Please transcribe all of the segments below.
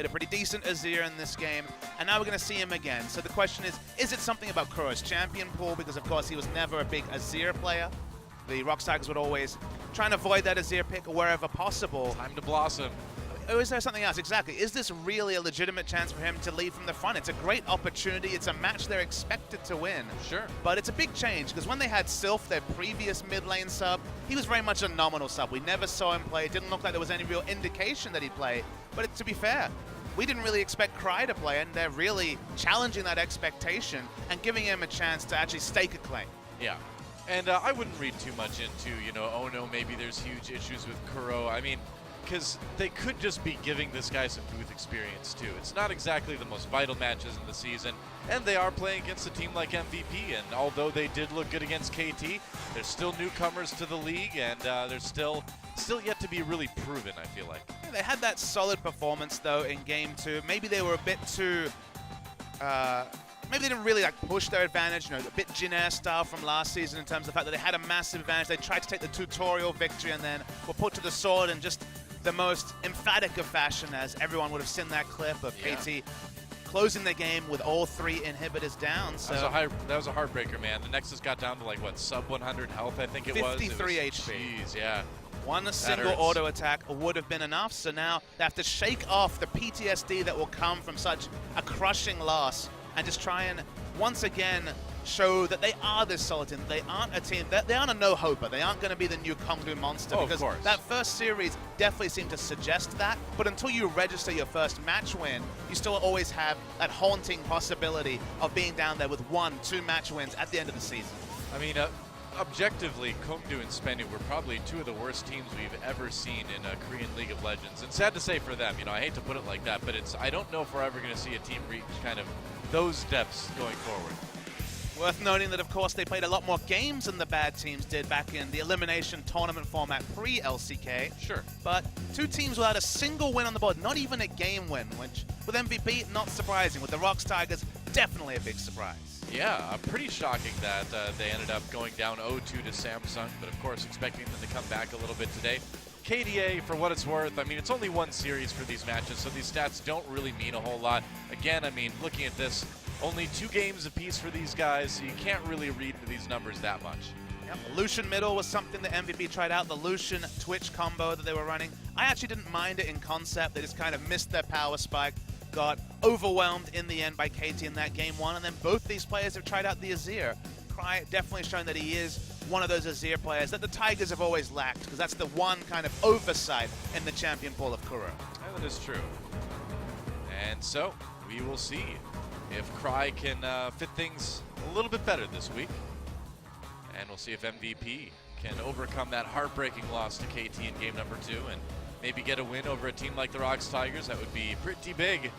played a pretty decent Azir in this game, and now we're going to see him again. So the question is it something about Kuro's champion pool? Because, of course, he was never a big Azir player. The Rox Tigers would always try and avoid that Azir pick wherever possible. Time to blossom. Or is there something else? Exactly. Is this really a legitimate chance for him to lead from the front? It's a great opportunity. It's a match they're expected to win. Sure. But it's a big change, because when they had Sylph, their previous mid lane sub, he was very much a nominal sub. We never saw him play. It didn't look like there was any real indication that he'd play. But to be fair, we didn't really expect Cry to play, and they're really challenging that expectation and giving him a chance to actually stake a claim. Yeah. And I wouldn't read too much into, oh no, maybe there's huge issues with Kuro. I mean, because they could just be giving this guy some booth experience too. It's not exactly the most vital matches in the season, and they are playing against a team like MVP, and although they did look good against KT, they're still newcomers to the league, and they're still yet to be really proven, I feel like. Yeah, they had that solid performance though in Game 2. Maybe they were a bit too... maybe they didn't really push their advantage, a bit Jin-Air style from last season in terms of the fact that they had a massive advantage. They tried to take the tutorial victory and then were put to the sword in just the most emphatic of fashion, as everyone would have seen that clip of KT closing the game with all 3 inhibitors down. So that was a heartbreaker, man. The Nexus got down to sub 100 health, I think it was. 53 HP. Jeez, yeah. One single auto attack would have been enough, so now they have to shake off the PTSD that will come from such a crushing loss and just try and once again show that they are this solid team. They aren't a team, they aren't a no-hoper. They aren't going to be the new Kongdu monster, because that first series definitely seemed to suggest that. But until you register your first match win, you still always have that haunting possibility of being down there with 1-2 match wins at the end of the season. I mean, objectively, Kongdu and Spenu were probably 2 of the worst teams we've ever seen in a Korean League of Legends. And sad to say for them, I hate to put it like that, but I don't know if we're ever going to see a team reach kind of those depths going forward. Worth noting that, of course, they played a lot more games than the bad teams did back in the elimination tournament format pre-LCK. Sure. But 2 teams without a single win on the board, not even a game win, which with MVP, not surprising. With the Rox Tigers, definitely a big surprise. Yeah, pretty shocking that they ended up going down 0-2 to Samsung, but of course expecting them to come back a little bit today. KDA, for what it's worth, I mean, it's only 1 series for these matches, so these stats don't really mean a whole lot. Again, I mean, looking at this, only 2 games apiece for these guys, so you can't really read into these numbers that much. Yep. Lucian middle was something that MVP tried out, the Lucian Twitch combo that they were running. I actually didn't mind it in concept. They just kind of missed their power spike, got overwhelmed in the end by KT in that Game 1, and then both these players have tried out the Azir. Cry definitely showing that he is one of those Azir players that the Tigers have always lacked, because that's the one kind of oversight in the champion pool of Kuro. Yeah, that is true. And so, we will see if Cry can fit things a little bit better this week. And we'll see if MVP can overcome that heartbreaking loss to KT in game number 2 and maybe get a win over a team like the Rox Tigers. That would be pretty big.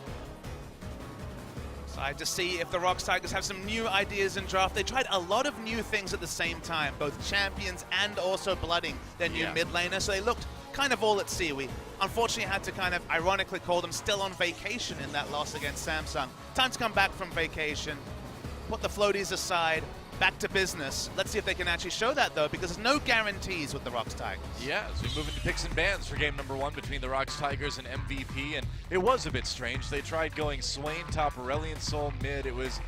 Excited to see if the Rox Tigers have some new ideas in draft. They tried a lot of new things at the same time, both champions and also blooding their new mid laner, so they looked kind of all at sea. We unfortunately had to kind of ironically call them still on vacation in that loss against Samsung. Time to come back from vacation, put the floaties aside, back to business. Let's see if they can actually show that, though, because there's no guarantees with the Rox Tigers. Yeah, as we move into picks and bans for game number 1 between the Rox Tigers and MVP, and it was a bit strange. They tried going Swain top, Aurelion Sol mid. It was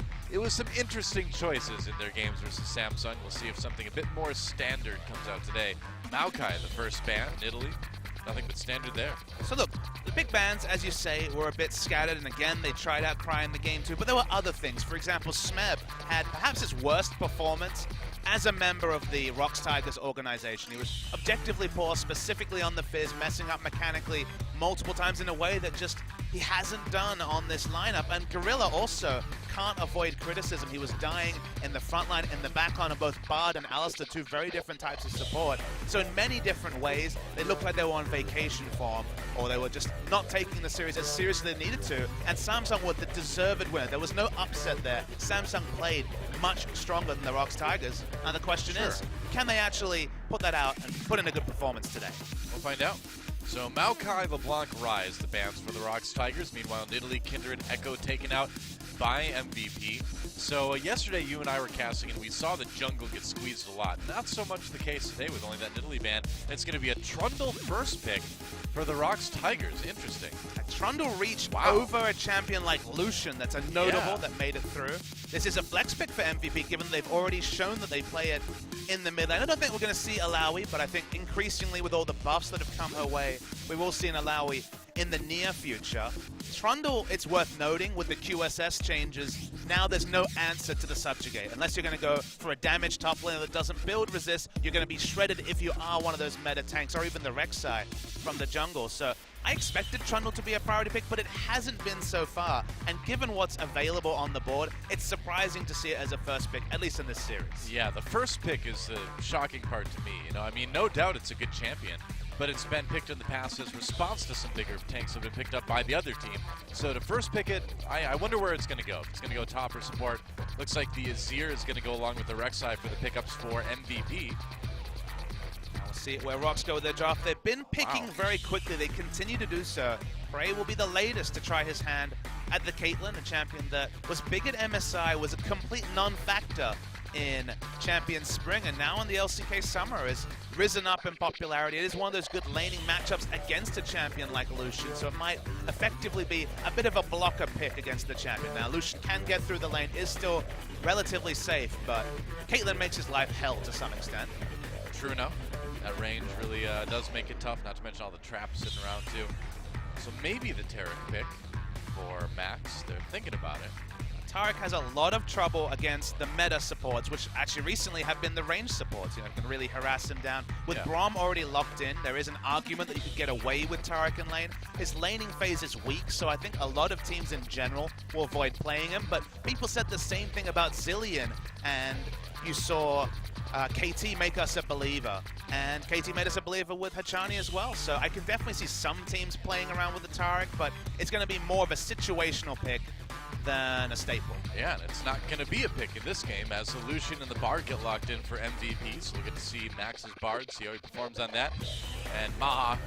some interesting choices in their games versus Samsung. We'll see if something a bit more standard comes out today. Maokai, the first ban, Nidalee. Nothing but standard there. So look, the big bans, as you say, were a bit scattered, and again, they tried out Cry in the game too, but there were other things. For example, Smeb had perhaps his worst performance as a member of the Rox Tigers organization. He was objectively poor, specifically on the Fizz, messing up mechanically multiple times in a way that just he hasn't done on this lineup. And Gorilla also can't avoid criticism. He was dying in the front line, in the back line of both Bard and Alistair, 2 very different types of support. So in many different ways, they looked like they were on vacation form, or they were just not taking the series as seriously as they needed to. And Samsung were the deserved winner. There was no upset there. Samsung played much stronger than the Rox Tigers. And the question is, can they actually put that out and put in a good performance today? We'll find out. So Maokai, LeBIanc, Ryze, the bans for the Rox Tigers. Meanwhile, Nidalee, Kindred, Ekko taken out by MVP. So yesterday you and I were casting and we saw the jungle get squeezed a lot. Not so much the case today with only that Nidalee ban. It's going to be a Trundle first pick for the Rox Tigers. Interesting. Trundle reached over a champion like Lucian. That's a notable that made it through. This is a flex pick for MVP, given they've already shown that they play it in the mid lane. I don't think we're going to see Alawi, but I think increasingly with all the buffs that have come her way, we will see an Alawi in the near future. Trundle, it's worth noting, with the QSS changes, now there's no answer to the Subjugate. Unless you're going to go for a damage top laner that doesn't build resist, you're going to be shredded if you are one of those meta tanks, or even the Rek'Sai from the jungle. So I expected Trundle to be a priority pick, but it hasn't been so far. And given what's available on the board, it's surprising to see it as a first pick, at least in this series. Yeah, the first pick is the shocking part to me. I mean, no doubt it's a good champion, but it's been picked in the past as response to some bigger tanks that have been picked up by the other team. So to first pick it, I wonder where it's going to go. If it's going to go top or support. Looks like the Azir is going to go along with the Rek'Sai for the pickups for MVP. We'll see where Rox go with their draft. They've been picking very quickly. They continue to do so. Prey will be the latest to try his hand at the Caitlyn, a champion that was big at MSI, was a complete non-factor in Champion Spring, and now in the LCK Summer has risen up in popularity. It is one of those good laning matchups against a champion like Lucian, so it might effectively be a bit of a blocker pick against the champion. Now, Lucian can get through the lane, is still relatively safe, but Caitlyn makes his life hell to some extent. True enough. That range really does make it tough, not to mention all the traps sitting around too. So maybe the Taric pick for Max. They're thinking about it. Taric has a lot of trouble against the meta supports, which actually recently have been the range supports. Can really harass him down. With Braum already locked in, there is an argument that you could get away with Taric in lane. His laning phase is weak, so I think a lot of teams in general will avoid playing him. But people said the same thing about Zillion, and you saw KT make us a believer, and KT made us a believer with Hachani as well. So I can definitely see some teams playing around with the Taric, but it's going to be more of a situational pick than a staple. Yeah, and it's not going to be a pick in this game as the Lucian and the Bard get locked in for MVP, so we'll get to see Max's Bard, see how he performs on that. And MaHa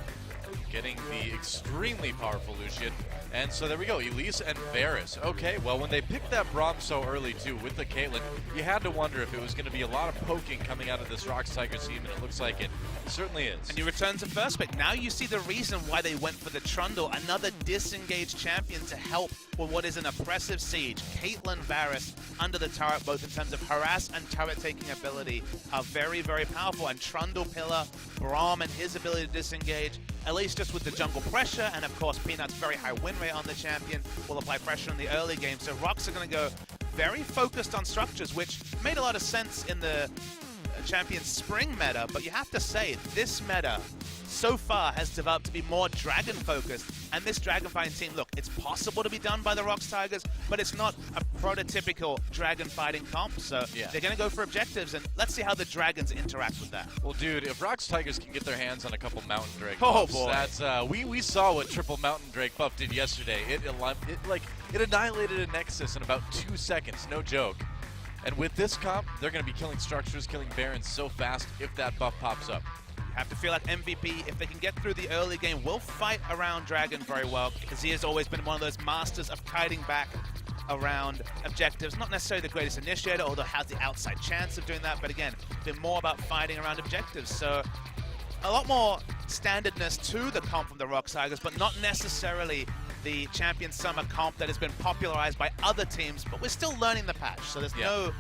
getting the extremely powerful Lucian. And so there we go, Elise and Varus. Okay, well, when they picked that Braum so early, too, with the Caitlyn, you had to wonder if it was going to be a lot of poking coming out of this Rox Tigers team, and it looks like it certainly is. And you return to first pick. Now you see the reason why they went for the Trundle, another disengaged champion to help with what is an oppressive siege. Caitlyn, Varus, under the turret, both in terms of harass and turret-taking ability, are very, very powerful. And Trundle pillar, Braum and his ability to disengage, Elise just with the jungle pressure, and of course Peanut's very high win rate on the champion will apply pressure in the early game. So Rox are going to go very focused on structures, which made a lot of sense in the Champion Spring meta, but you have to say, this meta so far has developed to be more dragon focused, and this dragon fighting team, look, it's possible to be done by the Rox Tigers, but it's not a prototypical dragon fighting comp, so they're going to go for objectives, and let's see how the dragons interact with that. Well, dude, if Rox Tigers can get their hands on a couple Mountain Drake buffs, that's, we saw what triple Mountain Drake buff did yesterday. It annihilated a Nexus in about 2 seconds, no joke. And with this comp, they're going to be killing structures, killing barons so fast if that buff pops up. You have to feel like MVP, if they can get through the early game, will fight around Dragon very well. Azir has always been one of those masters of kiting back around objectives. Not necessarily the greatest initiator, although has the outside chance of doing that. But again, been more about fighting around objectives. So a lot more standardness to the comp from the Rox Tigers, but not necessarily the Champion Summer comp that has been popularized by other teams, but we're still learning the patch, so there's no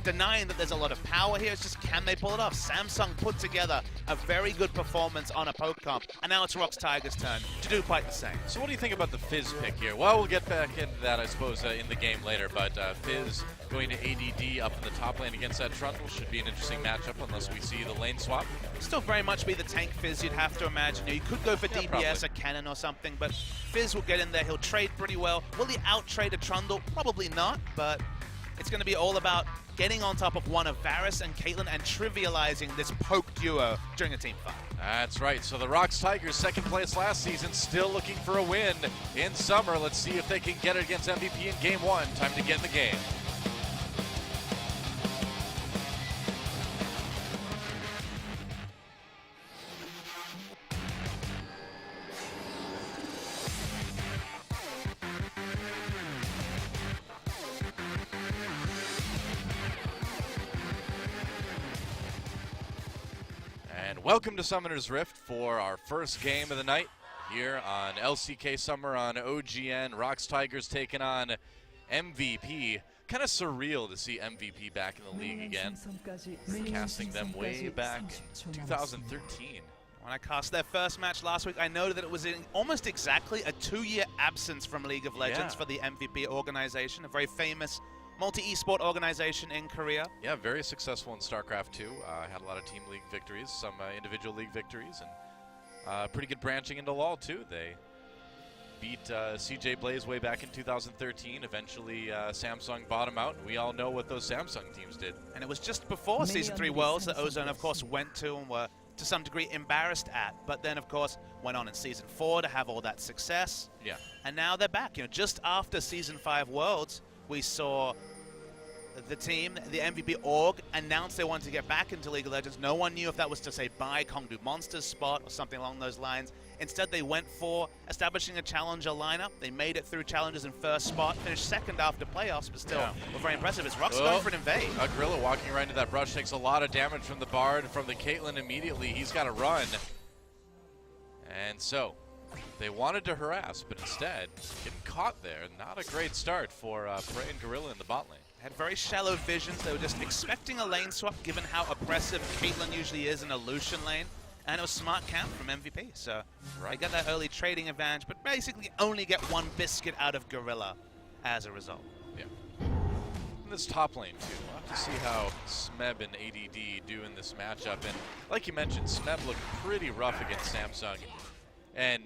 denying that there's a lot of power here. It's just, can they pull it off? Samsung put together a very good performance on a poke comp, and now it's Rox Tigers' turn to do quite the same. So what do you think about the Fizz pick here? Well, we'll get back into that, I suppose, in the game later, but Fizz going to ADD up in the top lane against that Trundle should be an interesting matchup unless we see the lane swap. Still very much be the tank Fizz, you'd have to imagine. You could go for DPS, a cannon or something, but Fizz will get in there. He'll trade pretty well. Will he out-trade a Trundle? Probably not, but it's going to be all about getting on top of one of Varus and Caitlyn and trivializing this poke duo during a team fight. That's right. So the Rox Tigers, second place last season, still looking for a win in summer. Let's see if they can get it against MVP in game one. Time to get in the game. Welcome to Summoner's Rift for our first game of the night. here on LCK Summer on OGN. Rox Tigers taking on MVP. Kind of surreal to see MVP back in the league again. Casting them way back in 2013. When I cast their first match last week, I noted that it was in almost exactly a 2-year absence from League of Legends for the MVP organization, a very famous multi-esport organization in Korea. Yeah, very successful in StarCraft 2. Had a lot of team league victories, some individual league victories, and pretty good branching into LoL too. They beat CJ Blaze way back in 2013. Eventually, Samsung bought them out, and we all know what those Samsung teams did. And it was just before Season 3 Worlds that Ozone, of course, went to and were to some degree embarrassed at, but then of course went on in Season 4 to have all that success. Yeah. And now they're back. You know, just after Season 5 Worlds, we saw the team, the MVP org, announce they wanted to get back into League of Legends. No one knew if that was to say buy Kongdu Monster's spot or something along those lines. Instead, they went for establishing a challenger lineup. They made it through challenges in first spot, finished second after playoffs, but still were very impressive. It's Rox going for an invade. A Gorilla walking right into that brush takes a lot of damage from the Bard, from the Caitlyn immediately. He's got to run. And so, they wanted to harass, but instead, getting caught there. Not a great start for Prey and Gorilla in the bot lane. Had very shallow visions. They were just expecting a lane swap, given how oppressive Caitlyn usually is in a Lucian lane. And it was smart camp from MVP, so they got that early trading advantage, but basically only get one biscuit out of Gorilla as a result. Yeah. In this top lane, too. We'll have to see how Smeb and ADD do in this matchup. And like you mentioned, Smeb looked pretty rough against Samsung. And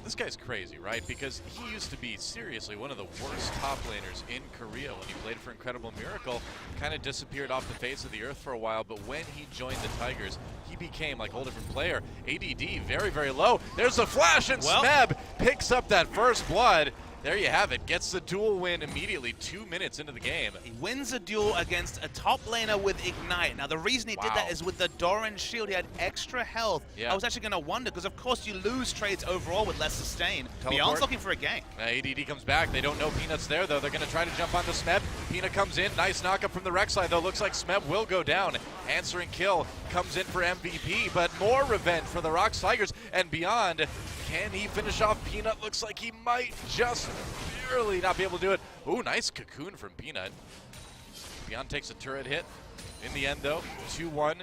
this guy's crazy, right? Because he used to be seriously one of the worst top laners in Korea when he played for Incredible Miracle. Kind of disappeared off the face of the earth for a while, but when he joined the Tigers, he became like a whole different player. ADD very, very low. There's a flash, and Smeb picks up that first blood. There you have it. Gets the duel win immediately 2 minutes into the game. He wins a duel against a top laner with Ignite. Now, the reason he did that is with the Doran shield, he had extra health. I was actually going to wonder, because of course you lose trades overall with less sustain. LeBIanc's looking for a gank. ADD comes back. They don't know Peanut's there, though. They're going to try to jump onto Smeb. Peanut comes in. Nice knockup from the Rek'Sai, though. Looks like Smeb will go down. Answering kill comes in for MVP, but more revenge for the Rox Tigers and beyond. Can he finish off Peanut? Looks like he might just barely not be able to do it. Ooh, nice cocoon from Peanut. Beyond takes a turret hit. In the end, though, 2-1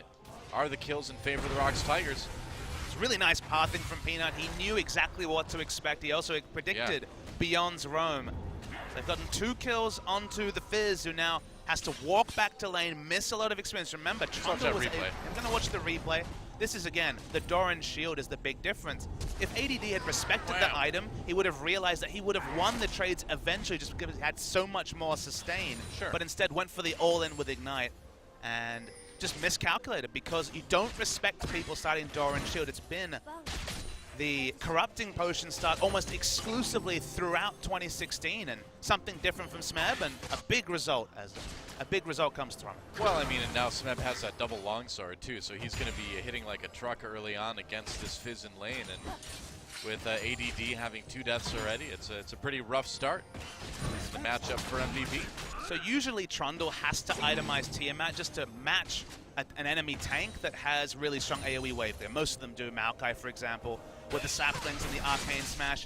are the kills in favor of the Rox Tigers. It's really nice pathing from Peanut. He knew exactly what to expect. He also predicted Beyond's roam. They've gotten 2 kills onto the Fizz, who now has to walk back to lane, miss a lot of experience. Remember, Trundle was I'm going to watch the replay. This is, again, the Doran shield is the big difference. If ADD had respected the item, he would have realized that he would have won the trades eventually just because he had so much more sustain. But instead went for the all-in with Ignite and just miscalculated because you don't respect people starting Doran shield. It's been the corrupting potion start almost exclusively throughout 2016, and something different from Smeb, and a big result comes from it. Well, I mean, and now Smeb has that double longsword too, so he's going to be hitting like a truck early on against this Fizz in lane, and with ADD having 2 deaths already, it's a pretty rough start. It's the matchup for MVP. So usually Trundle has to itemize Tiamat just to match an enemy tank that has really strong AoE wave clear. Most of them do. Maokai, for example, with the saplings and the arcane smash.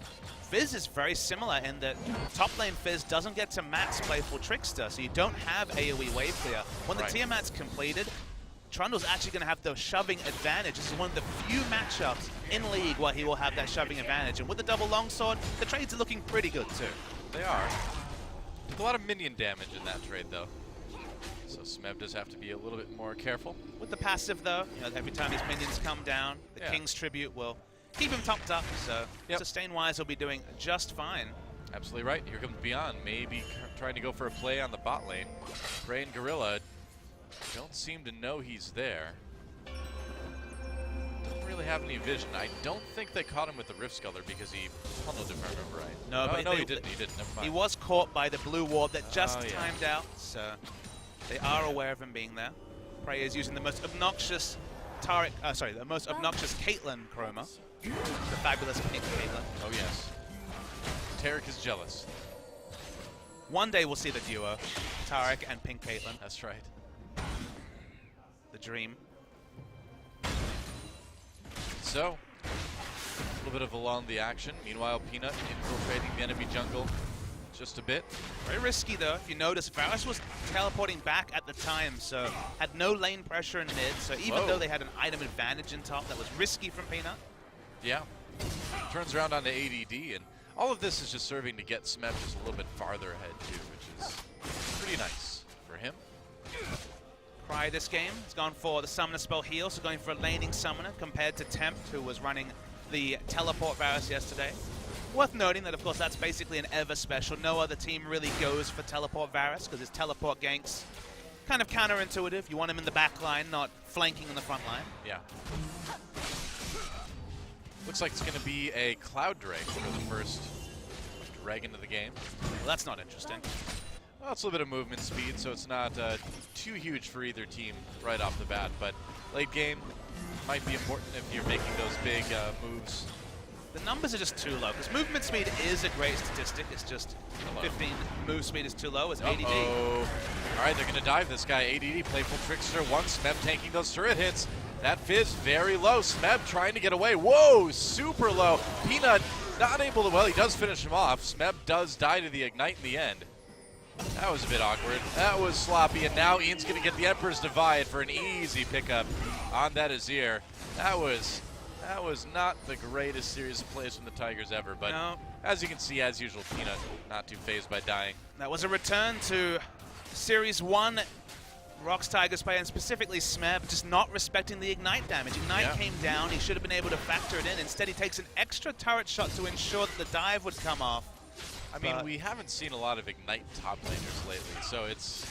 Fizz is very similar in that top lane Fizz doesn't get to max Playful Trickster, so you don't have AoE wave clear. When the Tiamat's completed, Trundle's actually going to have the shoving advantage. This is one of the few matchups in League where he will have that shoving advantage. And with the double longsword, the trades are looking pretty good too. They are. A lot of minion damage in that trade, though. So Smeb does have to be a little bit more careful. With the passive, though, you know, every time his minions come down, the King's Tribute will keep him topped up. So sustain-wise, he'll be doing just fine. Absolutely right. Here comes Beyond, maybe trying to go for a play on the bot lane. Prey and Gorilla don't seem to know he's there. Doesn't really have any vision. I don't think they caught him with the Rift Sculler because he pummeled him, if I remember right. No, but he didn't. He didn't. Never mind. He was caught by the blue ward that just timed out, so they are aware of him being there. Prey is using the most obnoxious the most obnoxious Caitlyn chroma. The fabulous pink Caitlyn. Oh yes. Tarek is jealous. One day we'll see the duo, Tarek and pink Caitlyn. That's right. The dream. So, A little bit of along the action. Meanwhile, Peanut infiltrating the enemy jungle just a bit. Very risky though. If you notice, Varus was teleporting back at the time, so had no lane pressure in mid. So even though they had an item advantage in top, that was risky from Peanut. Yeah. Turns around onto ADD, and all of this is just serving to get Smeb just a little bit farther ahead too, which is pretty nice for him. Cry this game has gone for the summoner spell heal, so going for a laning summoner compared to Tempt, who was running the teleport Varus yesterday. Worth noting that, of course, that's basically an ever special. No other team really goes for teleport Varus because his teleport ganks kind of counterintuitive. You want him in the back line, not flanking in the front line. Yeah. Looks like it's going to be a Cloud Drake for the first dragon of the game. Well, that's not interesting. Well, it's a little bit of movement speed, so it's not too huge for either team right off the bat. But late game might be important if you're making those big moves. The numbers are just too low, because movement speed is a great statistic. It's just 15 move speed is too low as ADD. All right, they're going to dive this guy. ADD, Playful Trickster, one. Smeb taking those turret hits. That Fizz very low. Smeb trying to get away. Whoa, super low. Peanut not able to, well, he does finish him off. Smeb does die to the Ignite in the end. That was a bit awkward. That was sloppy, and now Ian's going to get the Emperor's Divide for an easy pickup on that Azir. That was not the greatest series of plays from the Tigers ever, but no. As you can see, as usual, Peanut not too phased by dying. That was a return to Series 1 Rox Tigers play, and specifically Smeb just not respecting the Ignite damage. Ignite came down, he should have been able to factor it in. Instead, he takes an extra turret shot to ensure that the dive would come off. I mean, we haven't seen a lot of Ignite top laners lately, so it's,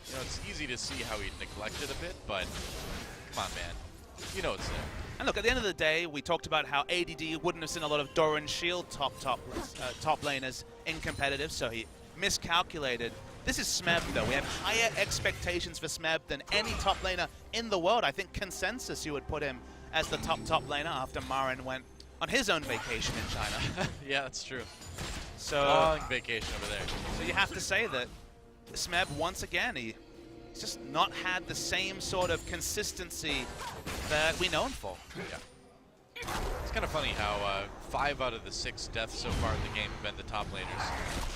you know, it's easy to see how he neglected a bit, but come on, man. You know it's there. And look, at the end of the day, we talked about how ADD wouldn't have seen a lot of Doran Shield top laners in competitive, so he miscalculated. This is Smeb, though. We have higher expectations for Smeb than any top laner in the world. I think consensus you would put him as the top laner after Marin went on his own vacation in China. Yeah, that's true. So long vacation over there. So you have to say that Smeb, once again, he's just not had the same sort of consistency that we know him for. Yeah. It's kind of funny how 5 out of the 6 deaths so far in the game have been the top laners.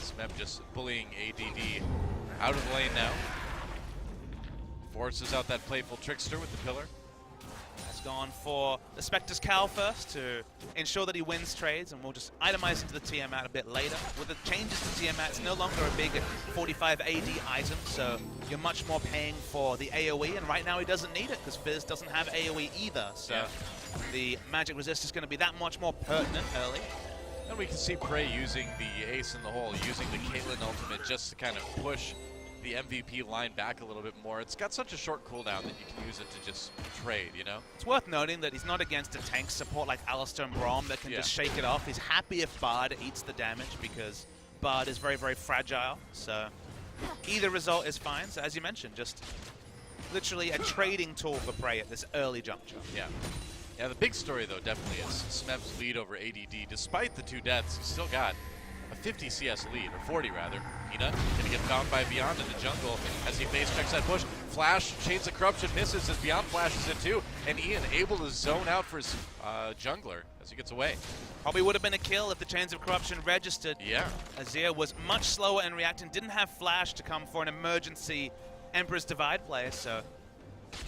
Smeb just bullying ADD out of the lane now. Forces out that Playful Trickster with the pillar. Has gone for the Spectre's Cowl first to ensure that he wins trades, and we'll just itemize into the Tiamat a bit later. With the changes to Tiamat, it's no longer a big 45 AD item, so you're much more paying for the AoE, and right now he doesn't need it because Fizz doesn't have AoE either, so the magic resist is going to be that much more pertinent early. And we can see Prey using the ace in the hole, using the Caitlyn ultimate just to kind of push the MVP line back a little bit more. It's got such a short cooldown that you can use it to just trade, you know? It's worth noting that he's not against a tank support like Alistar and Braum that can just shake it off. He's happy if Bard eats the damage because Bard is very, very fragile. So either result is fine. So as you mentioned, just literally a trading tool for Prey at this early juncture. Yeah. Yeah, the big story, though, definitely is Smeb's lead over ADD. Despite the 2 deaths, he's still got a 50 CS lead, or 40 rather. Peanut gonna get found by Beyond in the jungle as he base checks that push. Flash, Chains of Corruption misses as Beyond flashes it too, and Ian able to zone out for his jungler as he gets away. Probably would have been a kill if the Chains of Corruption registered. Yeah. Azir was much slower in reacting, didn't have Flash to come for an emergency Emperor's Divide play, so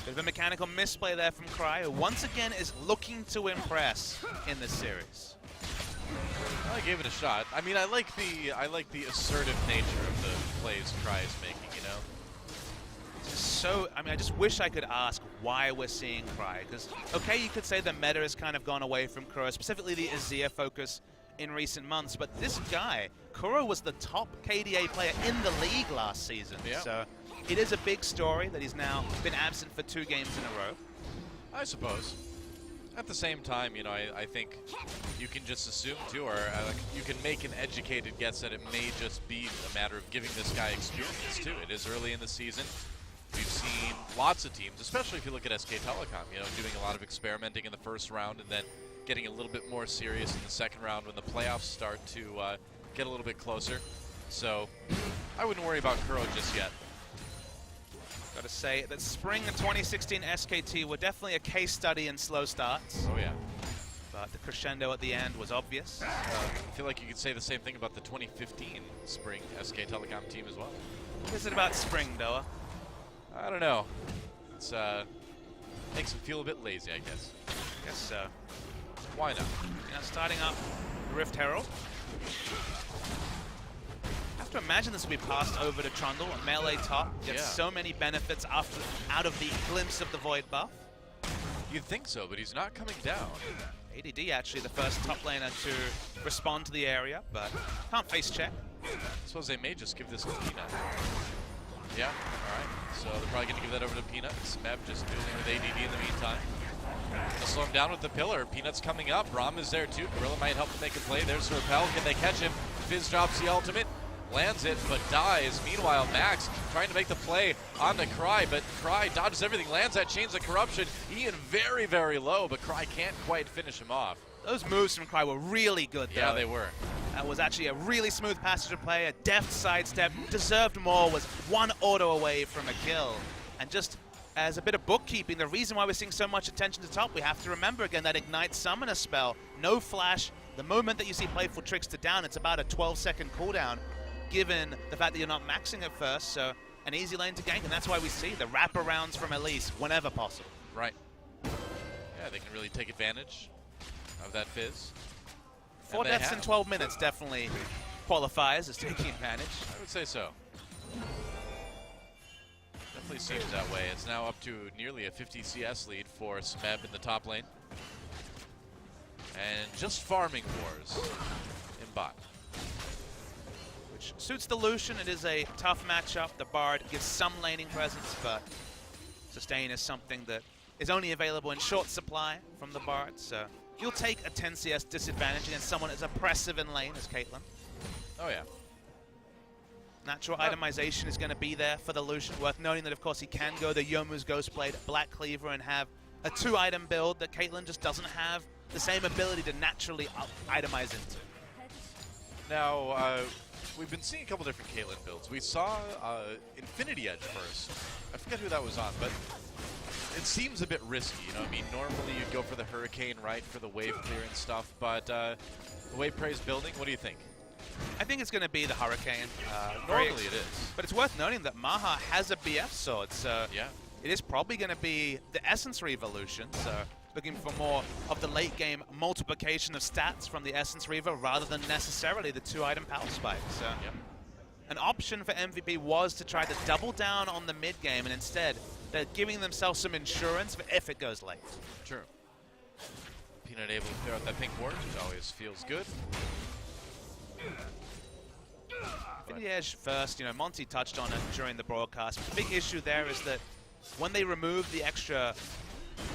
bit of a mechanical misplay there from Cry, who once again is looking to impress in this series. Well, I gave it a shot. I mean, I like the assertive nature of the plays Cry is making, you know? So, I mean, I just wish I could ask why we're seeing Cry, because, okay, you could say the meta has kind of gone away from Kuro, specifically the Azir focus in recent months, but this guy, Kuro, was the top KDA player in the league last season, so it is a big story that he's now been absent for 2 games in a row. I suppose. At the same time, you know, I think you can just assume too, or you can make an educated guess that it may just be a matter of giving this guy experience too. It is early in the season. We've seen lots of teams, especially if you look at SK Telecom, you know, doing a lot of experimenting in the first round and then getting a little bit more serious in the second round when the playoffs start to get a little bit closer. So I wouldn't worry about Kuro just yet. Gotta say that spring of 2016 SKT were definitely a case study in slow starts. Oh yeah. but the crescendo at the end was obvious. I feel like you could say the same thing about the 2015 spring SK Telecom team as well. What is it about spring, Doa? I don't know. It's makes him feel a bit lazy, I guess. Guess so. Why not? Now starting up the Rift Herald. I have to imagine this will be passed over to Trundle, a melee top. Gets so many benefits out of the glimpse of the Void buff. You'd think so, but he's not coming down. ADD actually the first top laner to respond to the area, but can't face check. I suppose they may just give this to Peanut. Yeah, alright. So they're probably going to give that over to Peanut. Smeb just dealing with ADD in the meantime. Gonna slow him down with the pillar. Peanut's coming up. Braum is there too. Gorilla might help him make a play. There's the repel. Can they catch him? Fizz drops the ultimate. Lands it, but dies. Meanwhile, Max trying to make the play on the Cry, but Cry dodges everything. Lands that Chains of Corruption. Ian very, very low, but Cry can't quite finish him off. Those moves from Cry were really good, though. Yeah, they were. That was actually a really smooth passage of play, a deft sidestep. Deserved more, was one auto away from a kill. And just as a bit of bookkeeping, the reason why we're seeing so much attention to top, we have to remember again that Ignite Summoner spell, no flash. The moment that you see Playful Trickster down, it's about a 12-second cooldown, given the fact that you're not maxing at first, so an easy lane to gank, and that's why we see the wraparounds from Elise whenever possible. Right. Yeah, they can really take advantage of that Fizz. 4 deaths in 12 minutes definitely qualifies as taking advantage. I would say so. Definitely seems that way. It's now up to nearly a 50 CS lead for Smeb in the top lane. And just farming wars in bot. Which suits the Lucian. It is a tough matchup. The Bard gives some laning presence, but sustain is something that is only available in short supply from the Bard, so you'll take a 10 CS disadvantage against someone as oppressive in lane as Caitlyn. Oh yeah. Natural itemization is going to be there for the Lucian. Worth noting that, of course, he can go the Yomu's Ghostblade, Black Cleaver, and have a 2-item build that Caitlyn just doesn't have the same ability to naturally itemize into. Now, we've been seeing a couple different Caitlyn builds. We saw Infinity Edge first. I forget who that was on, but it seems a bit risky. You know, I mean, normally you'd go for the Hurricane, right, for the wave clearance stuff, but the way Prey's building, what do you think? I think it's going to be the Hurricane. Normally it is. But it's worth noting that MaHa has a BF sword, so yeah, it is probably going to be the Essence Revolution, so looking for more of the late game multiplication of stats from the Essence Reaver rather than necessarily the 2-item power spike. So an option for MVP was to try to double down on the mid game, and instead they're giving themselves some insurance for if it goes late. True. Peanut able to clear out that pink ward, which always feels good. Infinity Edge first, you know, Monty touched on it during the broadcast. The big issue there is that when they remove the extra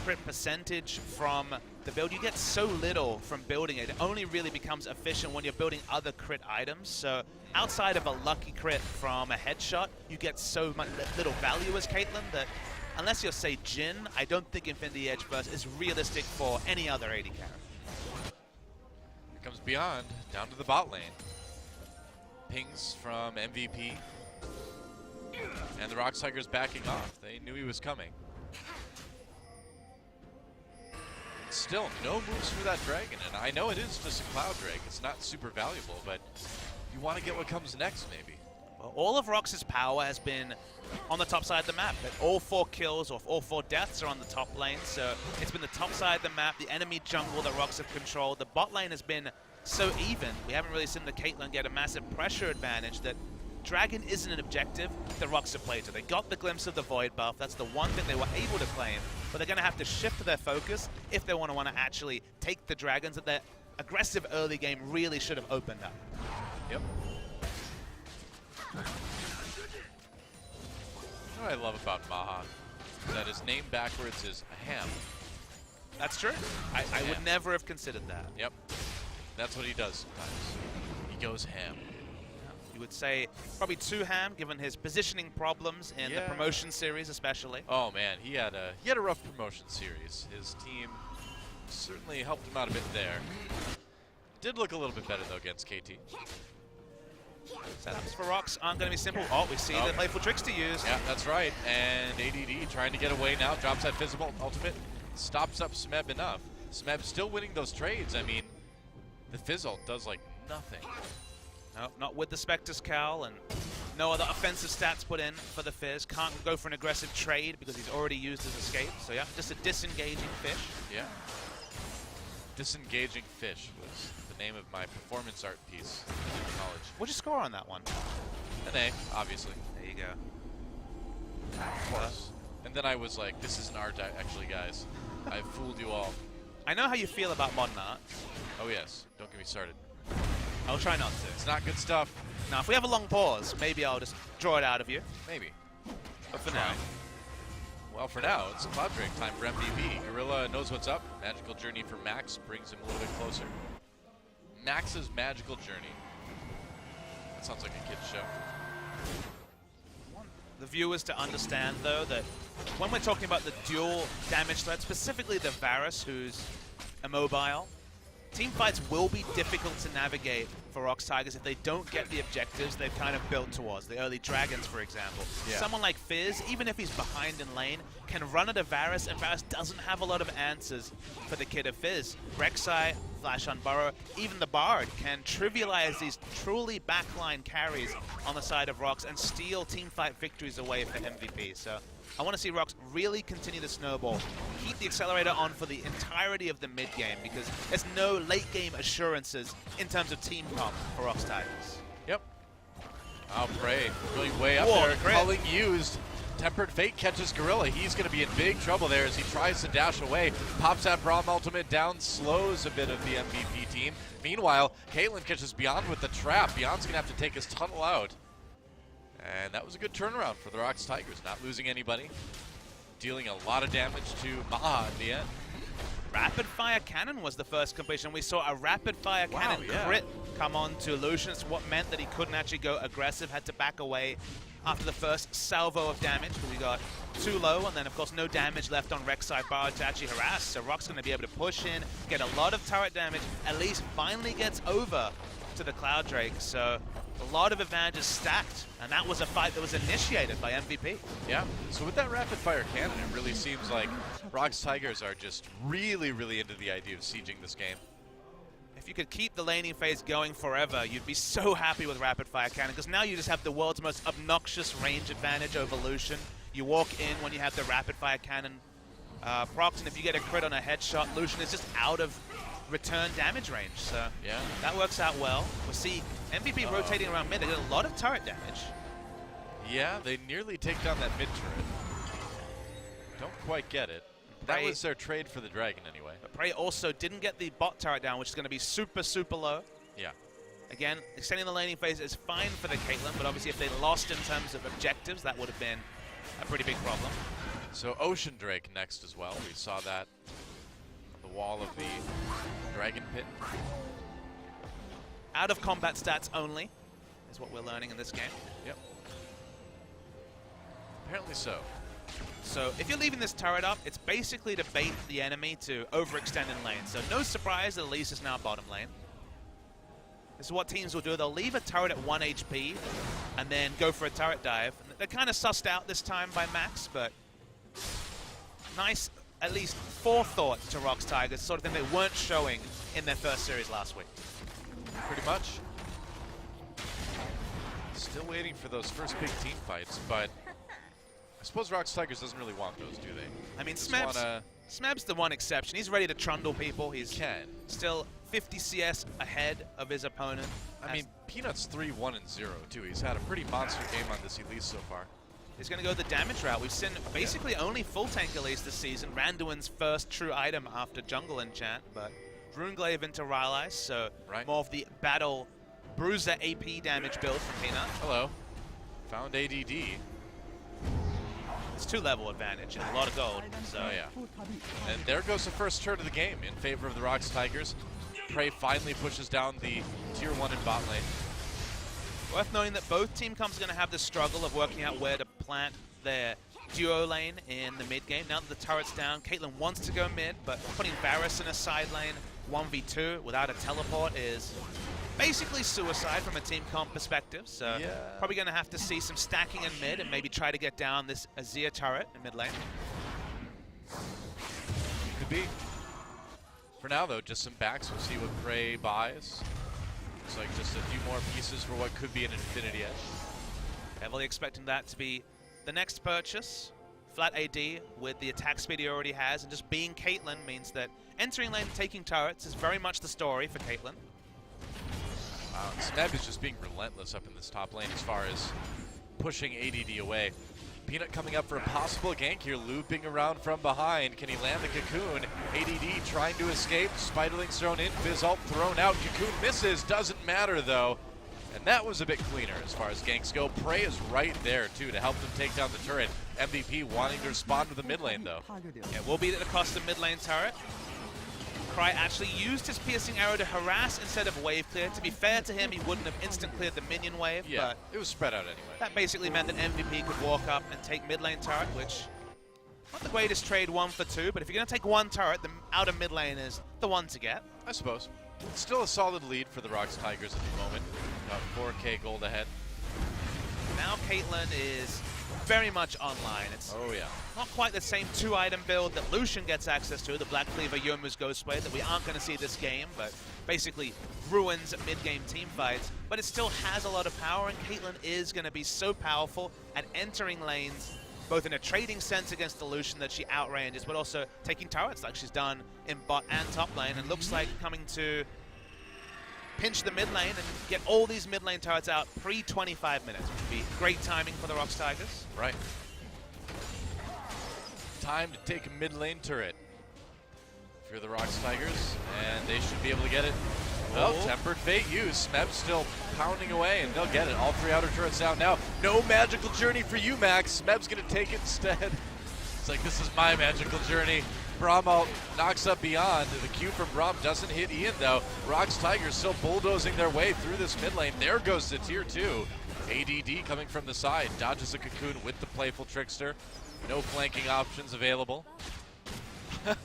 crit percentage from the build, you get so little from building it. It only really becomes efficient when you're building other crit items. So outside of a lucky crit from a headshot, you get so much little value as Caitlyn that unless you're, say, Jhin, I don't think Infinity Edge burst is realistic for any other AD carry. Here comes Beyond, down to the bot lane. Pings from MVP. And the Rox Tigers backing off. They knew he was coming. Still, no moves for that dragon, and I know it is just a cloud drag. It's not super valuable, but you want to get what comes next, maybe. Well, all of Rox's power has been on the top side of the map. All 4 kills or all 4 deaths are on the top lane, so it's been the top side of the map, the enemy jungle that Rox have controlled. The bot lane has been so even. We haven't really seen the Caitlyn get a massive pressure advantage that Dragon isn't an objective that Rox have played to. They got the glimpse of the Void buff. That's the one thing they were able to claim, but they're going to have to shift their focus if they want to actually take the Dragons that their aggressive early game really should have opened up. Yep. You know what I love about MaHa? That his name backwards is ham. That's true. I would never have considered that. Yep. That's what he does sometimes. He goes ham. You would say probably too ham, given his positioning problems in the promotion series especially. Oh man, he had a rough promotion series. His team certainly helped him out a bit there. Did look a little bit better though against KT. Setups for Rox aren't going to be simple. Oh, we see the Playful Trickster used. Yeah, that's right. And ADD trying to get away now. Drops that visible ultimate. Stops up Smeb enough. Smeb still winning those trades. I mean, the Fizz ult does like nothing. No, not with the Spectre's Cowl, and no other offensive stats put in for the Fizz. Can't go for an aggressive trade because he's already used his escape. So yeah, just a disengaging fish. Yeah. Disengaging Fish was the name of my performance art piece in college. What'd you score on that one? An A, obviously. There you go. Of course. And then I was like, this isn't art actually, guys. I've fooled you all. I know how you feel about modern art. Oh yes, don't get me started. I'll try not to. It's not good stuff. Now, if we have a long pause, maybe I'll just draw it out of you. Maybe. But for now. Well, for now, it's Cloud Drake time for MVP. Gorilla knows what's up. Magical Journey for Max brings him a little bit closer. Max's Magical Journey. That sounds like a kid's show. The viewers to understand, though, that when we're talking about the dual damage threat, specifically the Varus, who's immobile, team fights will be difficult to navigate for Rox Tigers if they don't get the objectives they've kind of built towards. The early Dragons, for example. Yeah. Someone like Fizz, even if he's behind in lane, can run at a Varus, and Varus doesn't have a lot of answers for the kid of Fizz. Rek'Sai, Flash on Burrow, even the Bard can trivialize these truly backline carries on the side of Rox and steal teamfight victories away for MVP. So I want to see Rox really continue the snowball, keep the accelerator on for the entirety of the mid game, because there's no late game assurances in terms of team comp for Rox Tigers. Yep. Oh, Prey really way up Whoa, there. crit. Culling used. Tempered Fate catches Gorilla. He's going to be in big trouble there as he tries to dash away. Pops that Braum ultimate down, slows a bit of the MVP team. Meanwhile, Caitlyn catches Beyond with the trap. Beyond's going to have to take his tunnel out. And that was a good turnaround for the Rox Tigers, not losing anybody. Dealing a lot of damage to MaHa in the end. Rapid Fire Cannon was the first completion. We saw a Rapid Fire Cannon yeah. crit come on to Lucian. It's what meant that he couldn't actually go aggressive, had to back away after the first salvo of damage, because he got too low, and then of course no damage left on Rek'Sai Bard to actually harass. So Rock's going to be able to push in, get a lot of turret damage. Elise finally gets over to the Cloud Drake, so a lot of advantages stacked, and that was a fight that was initiated by MVP. Yeah, so with that rapid fire cannon, it really seems like Rox Tigers are just really, really into the idea of sieging this game. If you could keep the laning phase going forever, you'd be so happy with Rapid Fire Cannon, because now you just have the world's most obnoxious range advantage over Lucian. You walk in when you have the Rapid Fire Cannon procs, and if you get a crit on a headshot, Lucian is just out of return damage range. So yeah, that works out well. We'll see MVP rotating around mid. They did a lot of turret damage. Yeah, they nearly take down that mid turret. Don't quite get it. That was their trade for the dragon anyway. But Prey also didn't get the bot turret down, which is going to be super, super low. Yeah. Again, extending the laning phase is fine for the Caitlyn, but obviously if they lost in terms of objectives, that would have been a pretty big problem. So Ocean Drake next as well. We saw that on the wall of the Dragon Pit. Out of combat stats only is what we're learning in this game. Yep. Apparently so. So if you're leaving this turret up, it's basically to bait the enemy to overextend in lane. So no surprise that Elise is now bottom lane. This is what teams will do. They'll leave a turret at 1 HP and then go for a turret dive. They're kind of sussed out this time by Max, but nice, at least forethought to Rox Tigers, sort of thing they weren't showing in their first series last week. Pretty much. Still waiting for those first big team fights, but I suppose Rox Tigers doesn't really want those, do they? I mean, Smeb's the one exception. He's ready to trundle people. He's still 50 CS ahead of his opponent. I mean, Peanut's 3-1-0 too. He's had a pretty monster game on this Elise so far. He's going to go the damage route. We've seen basically only full tank Elise this season. Randuin's first true item after jungle enchant, but Runeglaive into Ryze, so more of the battle bruiser AP damage build from Peanut. Hello. Found ADD. It's 2-level advantage and a lot of gold. So. Oh yeah. And there goes the first turn of the game in favor of the Rox Tigers. Prey finally pushes down the tier 1 in bot lane. Worth noting that both team comps are going to have the struggle of working out where to plant their duo lane in the mid game. Now that the turret's down, Caitlyn wants to go mid, but putting Varus in a side lane 1v2 without a teleport is basically suicide from a team comp perspective. So probably going to have to see some stacking in mid and maybe try to get down this Azir turret in mid lane. Could be. For now, though, just some backs. We'll see what Prey buys. Looks like just a few more pieces for what could be an Infinity Edge. Heavily expecting that to be the next purchase. Flat AD with the attack speed he already has, and just being Caitlyn means that entering lane and taking turrets is very much the story for Caitlyn. Wow, Smeb is just being relentless up in this top lane as far as pushing ADD away. Peanut coming up for a possible gank here, looping around from behind. Can he land the Cocoon? ADD trying to escape, Spiderling's thrown in, Fizz ult thrown out, Cocoon misses, doesn't matter though. And that was a bit cleaner as far as ganks go. Prey is right there too to help them take down the turret. MVP wanting to respond to the mid lane though. Yeah, will be across the mid lane turret. Cry actually used his piercing arrow to harass instead of wave clear. To be fair to him, he wouldn't have instant cleared the minion wave, Yeah, but it was spread out anyway. that basically meant that MVP could walk up and take mid lane turret, which not the greatest trade 1 for 2, but if you're going to take one turret, the outer mid lane is the one to get. I suppose. It's still a solid lead for the Rox Tigers at the moment. About 4K gold ahead. Now Caitlyn is very much online. It's Oh yeah. not quite the same 2-item build that Lucian gets access to, the Black Cleaver Yomu's Ghostblade that we aren't going to see this game, but basically ruins mid-game team fights. But it still has a lot of power, and Caitlyn is going to be so powerful at entering lanes, both in a trading sense against the Lucian that she outranges, but also taking turrets like she's done in bot and top lane, and looks like coming to pinch the mid lane and get all these mid lane turrets out pre-25 minutes, which would be great timing for the Rox Tigers. Right. Time to take a mid lane turret. If you're the Rox Tigers, and they should be able to get it. Well, Tempered Fate used. Smeb still pounding away, and they'll get it. All 3 outer turrets out now. No magical journey for you, Max. Smeb's going to take it instead. It's like, this is my magical journey. Braum ult knocks up beyond. The Q from Braum doesn't hit Ian, though. Rox Tigers still bulldozing their way through this mid lane. There goes the tier 2. ADD coming from the side. Dodges a Cocoon with the Playful Trickster. No flanking options available.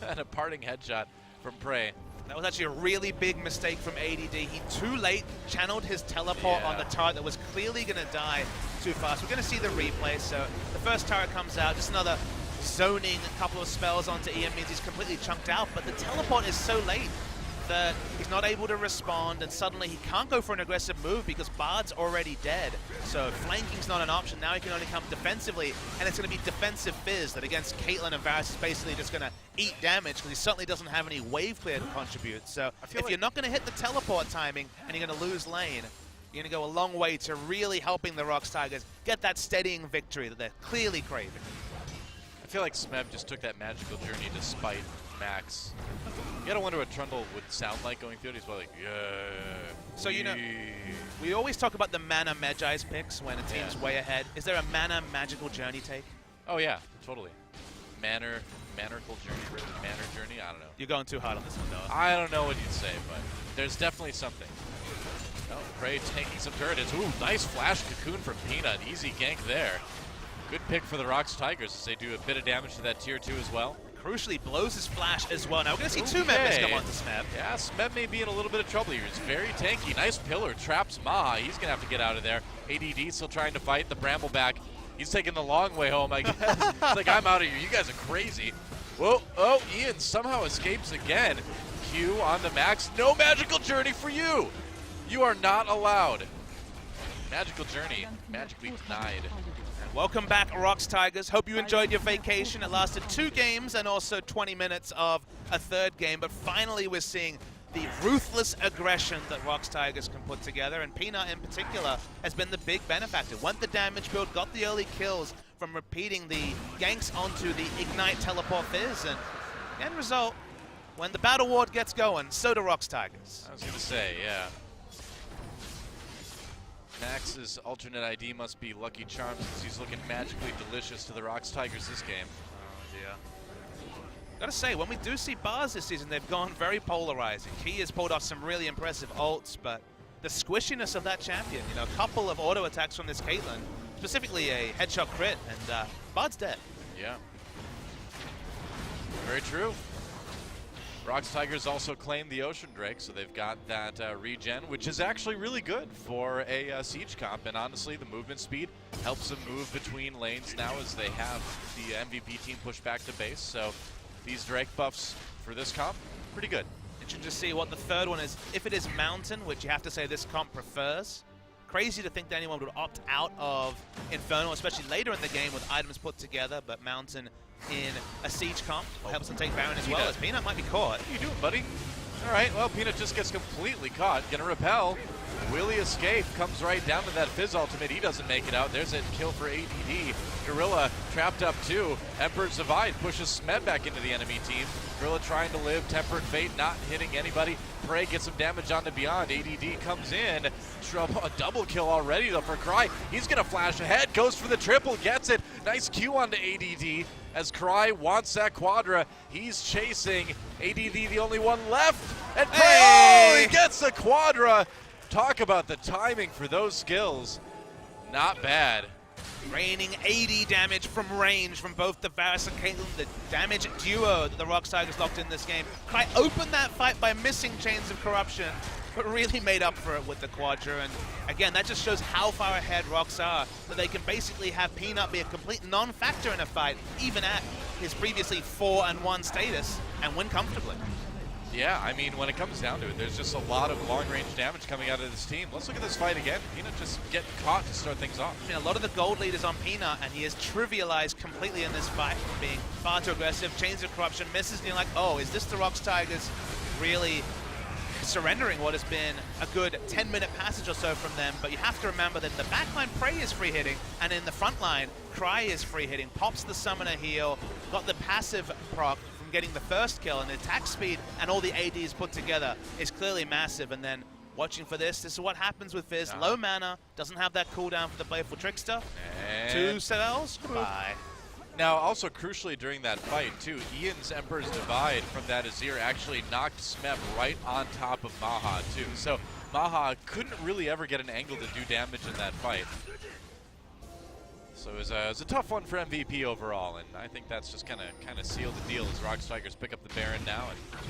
And a parting headshot from Prey. That was actually a really big mistake from ADD. He too late channeled his teleport on the turret that was clearly going to die too fast. We're going to see the replay. So the first turret comes out, just another zoning a couple of spells onto Ian means he's completely chunked out, but the teleport is so late that he's not able to respond, and suddenly he can't go for an aggressive move because Bard's already dead. So flanking's not an option. Now he can only come defensively, and it's going to be defensive Fizz that against Caitlyn and Varus is basically just going to eat damage because he certainly doesn't have any wave clear to contribute. So if you're not going to hit the teleport timing and you're going to lose lane, you're going to go a long way to really helping the Rox Tigers get that steadying victory that they're clearly craving. I feel like Smeb just took that magical journey to spite Max. You gotta wonder what Trundle would sound like going through it. He's probably like, yeah. So, you know, we always talk about the mana Magi's picks when a team's way ahead. Is there a mana magical journey take? Oh yeah, totally. Mannerful journey, manner journey, I don't know. You're going too hard on this one, though. I don't know what you'd say, but there's definitely something. Oh, Prey taking some turrets. Ooh, nice flash Cocoon from Peanut. Easy gank there. Good pick for the Rox Tigers as they do a bit of damage to that tier 2 as well. Crucially, blows his flash as well. Now we're going to see 2 members come onto Smeb. Yeah, Smeb may be in a little bit of trouble here. He's very tanky. Nice pillar, traps MaHa. He's going to have to get out of there. ADD still trying to fight the Brambleback. He's taking the long way home, I guess. It's like, I'm out of here. You guys are crazy. Whoa, oh, Ian somehow escapes again. Q on the Max. No magical journey for you. You are not allowed. Magical journey magically denied. Welcome back, Rox Tigers. Hope you enjoyed your vacation. It lasted 2 games and also 20 minutes of a 3rd game, but finally we're seeing the ruthless aggression that Rox Tigers can put together, and Peanut in particular has been the big benefactor. Went the damage build, got the early kills from repeating the ganks onto the Ignite Teleport Fizz, and the end result, when the Battle Ward gets going, so do Rox Tigers. I was going to say, yeah. Max's alternate ID must be Lucky Charms since he's looking magically delicious to the Rox Tigers this game. Oh dear. Gotta say, when we do see bars this season, they've gone very polarizing. Key has pulled off some really impressive ults, but the squishiness of that champion, you know, a couple of auto attacks from this Caitlyn, specifically a headshot crit, and Bard's dead. Yeah. Very true. Rox Tigers also claimed the Ocean Drake, so they've got that regen, which is actually really good for a siege comp. And honestly, the movement speed helps them move between lanes now as they have the MVP team push back to base. So these Drake buffs for this comp, pretty good. Interesting to see what the third one is. If it is Mountain, which you have to say this comp prefers, crazy to think that anyone would opt out of Infernal, especially later in the game with items put together, but Mountain in a Siege comp helps them take Baron as well, as Peanut might be caught. What are you doing, buddy? All right, well, Peanut just gets completely caught. Gonna repel. Will he escape? Comes right down to that Fizz ultimate. He doesn't make it out. There's a kill for ADD. Gorilla trapped up too. Emperor's Divide pushes Smeb back into the enemy team. Gorilla trying to live. Tempered Fate not hitting anybody. Prey gets some damage on the Beyond. ADD comes in. Trouble, a double kill already though for Cry. He's gonna flash ahead. Goes for the triple. Gets it. Nice Q onto ADD. As Cry wants that Quadra, he's chasing. ADD the only one left. And Prey, oh, he gets the Quadra. Talk about the timing for those skills. Not bad. Raining 80 damage from range from both the Varus and Caitlyn, the damage duo that the Rox Tigers locked in this game. Cry opened that fight by missing Chains of Corruption, but really made up for it with the Quadra. And again, that just shows how far ahead Rox are, that they can basically have Peanut be a complete non-factor in a fight, even at his previously 4-1 status, and win comfortably. Yeah, I mean, when it comes down to it, there's just a lot of long-range damage coming out of this team. Let's look at this fight again. Peanut just getting caught to start things off. I mean, a lot of the gold lead is on Peanut, and he is trivialized completely in this fight, being far too aggressive. Chains of Corruption misses, and you're like, oh, is this the Rox Tigers really surrendering what has been a good 10-minute passage or so from them? But you have to remember that in the backline, Prey is free hitting, and in the front line, Cry is free hitting. Pops the summoner heal, got the passive proc from getting the first kill, and the attack speed and all the ADs put together is clearly massive. And then watching for this is what happens with Fizz. Low mana, doesn't have that cooldown for the Playful Trickster. And 2 cells, goodbye. Now, also crucially during that fight, too, Ian's Emperor's Divide from that Azir actually knocked Smeb right on top of MaHa, too. So MaHa couldn't really ever get an angle to do damage in that fight. So it was a tough one for MVP overall, and I think that's just kind of sealed the deal as Rox Tigers pick up the Baron now, and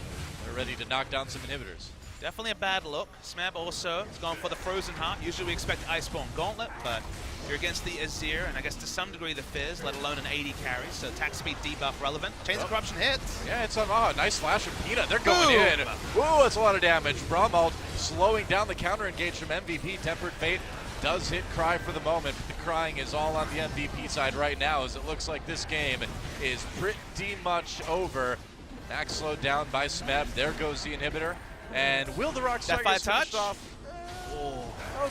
they're ready to knock down some inhibitors. Definitely a bad look. Smeb also has gone for the Frozen Heart. Usually we expect Iceborne Gauntlet, but you're against the Azir, and I guess to some degree the Fizz, let alone an 80 carry, so attack speed debuff relevant. Chains of Corruption hits. Yeah, it's on MaHa. Nice flash from Peanut. They're going in. Whoa, that's a lot of damage. Braum ult slowing down the counter engage from MVP. Tempered Fate does hit Cry for the moment, but the crying is all on the MVP side right now, as it looks like this game is pretty much over. Max slowed down by Smeb. There goes the inhibitor. And will the Rox Tigers finish off? Oh,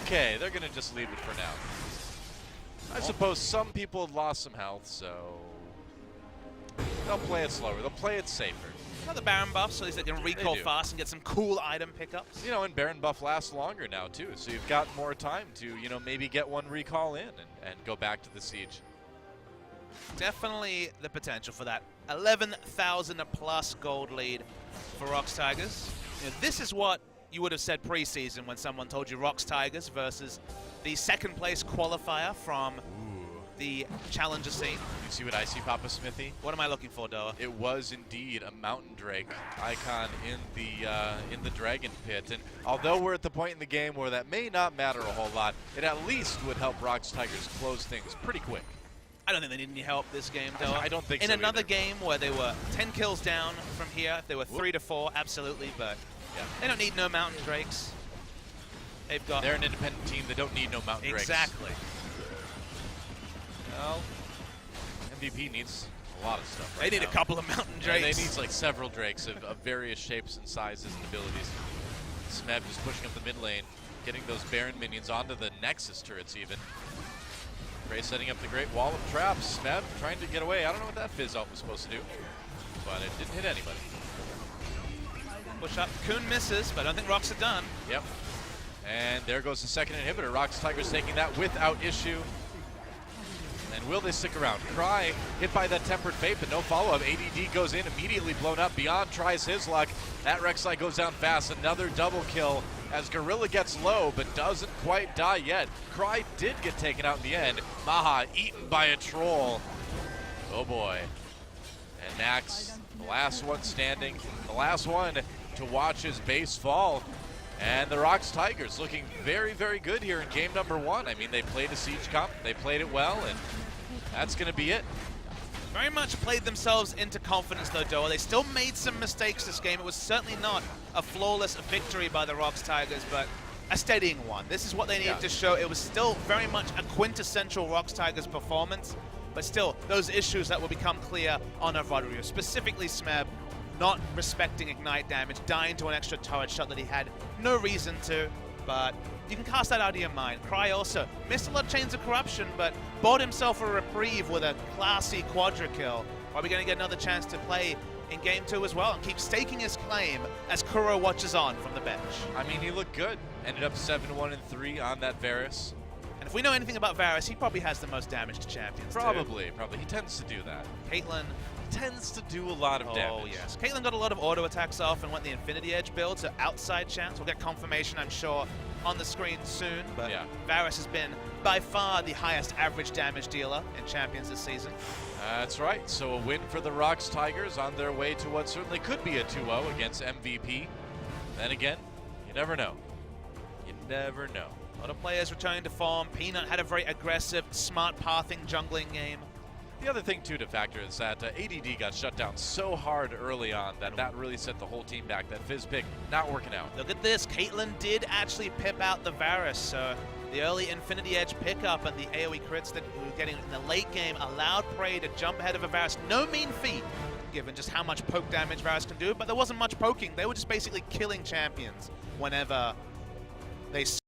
okay, they're going to just leave it for now. I suppose some people have lost some health, so they'll play it slower. They'll play it safer. Another Baron buff, so at least they can recall fast and get some cool item pickups. You know, and Baron buff lasts longer now, too, so you've got more time to, you know, maybe get one recall in and go back to the Siege. Definitely the potential for that 11,000 plus gold lead for Rox Tigers. You know, this is what you would have said preseason when someone told you Rox Tigers versus the second place qualifier from the challenger scene. You see what I see, Papa Smithy? What am I looking for, Doa? It was indeed a Mountain Drake icon in the Dragon Pit, and although we're at the point in the game where that may not matter a whole lot, it at least would help Rox Tigers close things pretty quick. I don't think they need any help this game, Doa. I don't think so. In another either. game where they were 10 kills down from here, if they were 3 to 4, absolutely, but yeah, they don't need no Mountain Drakes. They've got... They're an independent team. They don't need no Mountain Drakes. Exactly. Well, MVP needs a lot of stuff right now. They need a couple of Mountain Drakes. Yeah, they need like several Drakes of various shapes and sizes and abilities. Smeb just pushing up the mid lane, getting those Baron minions onto the Nexus turrets even. Prey setting up the great wall of traps. Smeb trying to get away. I don't know what that Fizz ult was supposed to do, but it didn't hit anybody. Push up. Kuhn misses, but I don't think Rox are done. Yep. And there goes the second inhibitor. Rox Tigers taking that without issue. And will they stick around? Cry hit by that Tempered Fate, but no follow-up. ADD goes in, immediately blown up. Beyond tries his luck. That Rek'Sai goes down fast. Another double kill as Gorilla gets low, but doesn't quite die yet. Cry did get taken out in the end. MaHa eaten by a troll. Oh boy. And Max, the last one standing, the last one to watch his base fall. And the Rox Tigers looking very, very good here in game number 1. I mean, they played a Siege comp, they played it well, and that's going to be it. Very much played themselves into confidence though, Doa. They still made some mistakes this game. It was certainly not a flawless victory by the Rox Tigers, but a steadying one. This is what they needed to show. It was still very much a quintessential Rox Tigers performance, but still, those issues that will become clear on Varus, specifically Smeb, not respecting Ignite damage, dying to an extra turret shot that he had no reason to, but you can cast that out of your mind. Cry also missed a lot of Chains of Corruption, but bought himself a reprieve with a classy quadra kill. Probably going to get another chance to play in Game 2 as well and keep staking his claim as Kuro watches on from the bench. I mean, he looked good. Ended up 7-1-3 on that Varus. And if we know anything about Varus, he probably has the most damage to champions. Probably. He tends to do that. Caitlyn tends to do a lot of damage. Oh, yes. Caitlyn got a lot of auto attacks off and went the Infinity Edge build, so outside chance. We'll get confirmation, I'm sure, on the screen soon. But Varus has been by far the highest average damage dealer in Champions this season. That's right. So a win for the Rox Tigers on their way to what certainly could be a 2-0 against MVP. Then again, you never know. You never know. A lot of players returning to form. Peanut had a very aggressive, smart pathing jungling game. The other thing, too, to factor is that ADD got shut down so hard early on that really set the whole team back. That Fizz pick not working out. Look at this. Caitlyn did actually pip out the Varus, so the early Infinity Edge pickup and the AoE crits that we were getting in the late game allowed Prey to jump ahead of a Varus. No mean feat, given just how much poke damage Varus can do, but there wasn't much poking. They were just basically killing champions whenever they